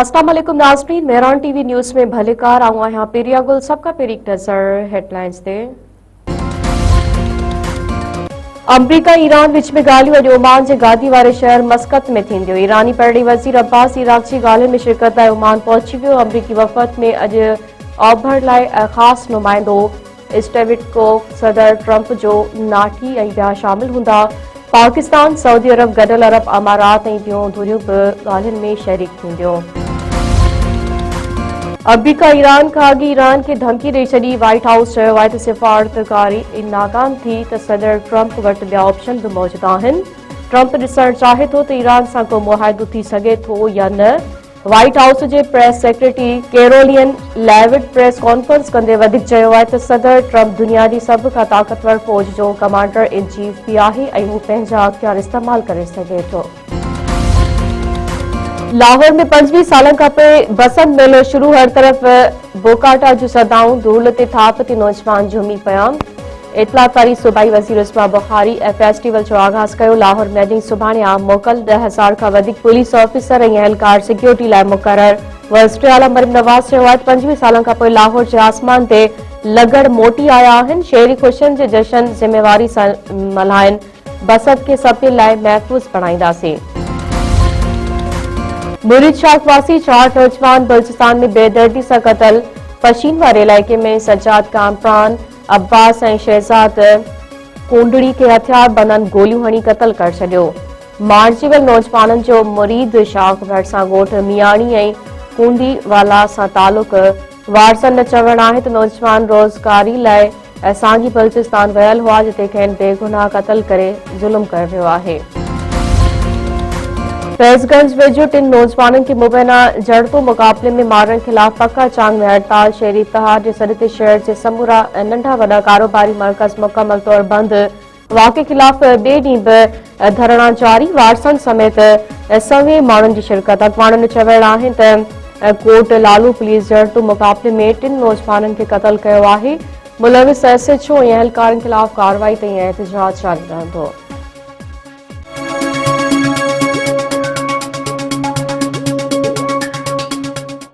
अस्सलाम वालेकुम नाज़रीन, मेहरान टीवी न्यूज़ में भलेकार आऊं आहियां पेरिया गुल सबका पेरी नज़र हेडलाइंस ते। अमरीका ईरान विच में ॻाल्हियूं अॼु ओमान जे गादी वारे शहर मस्कत में थींदियूं। ईरानी पहिरीं वज़ीर अब्बास इराक जी ॻाल्हियुनि में शिरकत लाइ ओमान पहुची वियो। अमरीकी वफ़द में अॼु ओभर लाइ ख़ासि नुमाइंदो स्टेविटकोफ, सदर ट्रंप जो नाठी ऐं ॿिया शामिल हूंदा। पाकिस्तान, सऊदी अरब, गॾियल अरब अमारात ऐं ॿियूं धुरियूं बि ॻाल्हियुनि में शरीक थींदियूं। अमरीका ईरान खां अॻु ईरान खे धमकी ॾेई छॾी। व्हाइट हाउस चयो आहे त सिफ़ारतकारी नाकाम थी त सदर ट्रंप वटि ॿिया ऑप्शन बि मौजूदु आहिनि। ट्रंप ॾिसणु चाहे थो त ईरान सां को मुआहिदो थी सघे थो या न। व्हाइट हाउस जे press secretary Karoline Leavitt press conference कंदे वधीक चयो आहे त सदर ट्रंप दुनिया जी सभ खां ताक़तवर फ़ौज जो कमांडर इन चीफ बि आहे ऐं हू पंहिंजा अख़्तियार इस्तेमालु करे सघे थो। लाहौर में 25 सालनि खां पोइ बसंत मेलो शुरू। हर तरफ़ बोकाटा जूं सदाऊं, धूल ते थाप ते नौजवान झूमी पिया। इतलात वारी सूबाई वज़ीर उस्मा बुखारी फेस्टिवल जो आगाज़ कयो। लाहौर में अॼु सुभाणे आम मोकल 10,000 खां वधीक पुलिस ऑफिसर ऐं अहलकार सिक्योरिटी लाइ मुक़रर। वज़ीर आला मरीम नवाज़ चयो आहे त 25 सालनि खां पोइ लाहौर जे आसमान ते लगड़ मोटी आया आहिनि। शहरी ख़ुशियुनि जे जश्न ज़िम्मेवारी सां मल्हाइनि। बसंत खे सभिनी लाइ महफ़ूज़ बणाईंदासीं। मुरीद शाखवासी 4 नौजवान बलूचिस्तान में बेदर्दी सां क़तल। पशीन वारे इलाइक़े में सजाद कामरान, अब्बास ऐं शहजाद कोंडड़ी खे हथियार बंदन गोलियूं हणी क़तल करे छॾियो। मारिजी वियल नौजवाननि जो मुरीद शाख भरिसां ॻोठ मियाणी ऐं कूंदी वाला सां तालुक। वारसनि न चवणु आहे त नौजवान रोज़गारी लाइ साॻी बलूचिस्तान वियल हुआ, जिते खेनि बेगुनाह क़तल करे ज़ुल्म कयो वियो आहे। फैज़गंज वेझो 3 नौजवाननि खे मुबैना जड़तो मुक़ाबले में मारण खिलाफ पक्का चांग में हड़ताल। शहरी इत्तेहाद जे सॾ ते शहर जे समूरा नंढा वॾा कारोबारी मर्कज़ मुकमल तौर बंद। वाक़े खिलाफ ॿिए ॾींहुं बि धरणा जारी। वारसनि समेत सवे माण्हुनि जी शिरकत। अॻवाननि जो चवणु आहे त कोट लालू पुलिस जड़तो मुक़ाबले में 3 नौजवाननि खे क़तल कयो आहे। मुलविस SHO ऐं अहलकारनि खिलाफ कार्रवाई ते एहतजाज जारी रहंदो।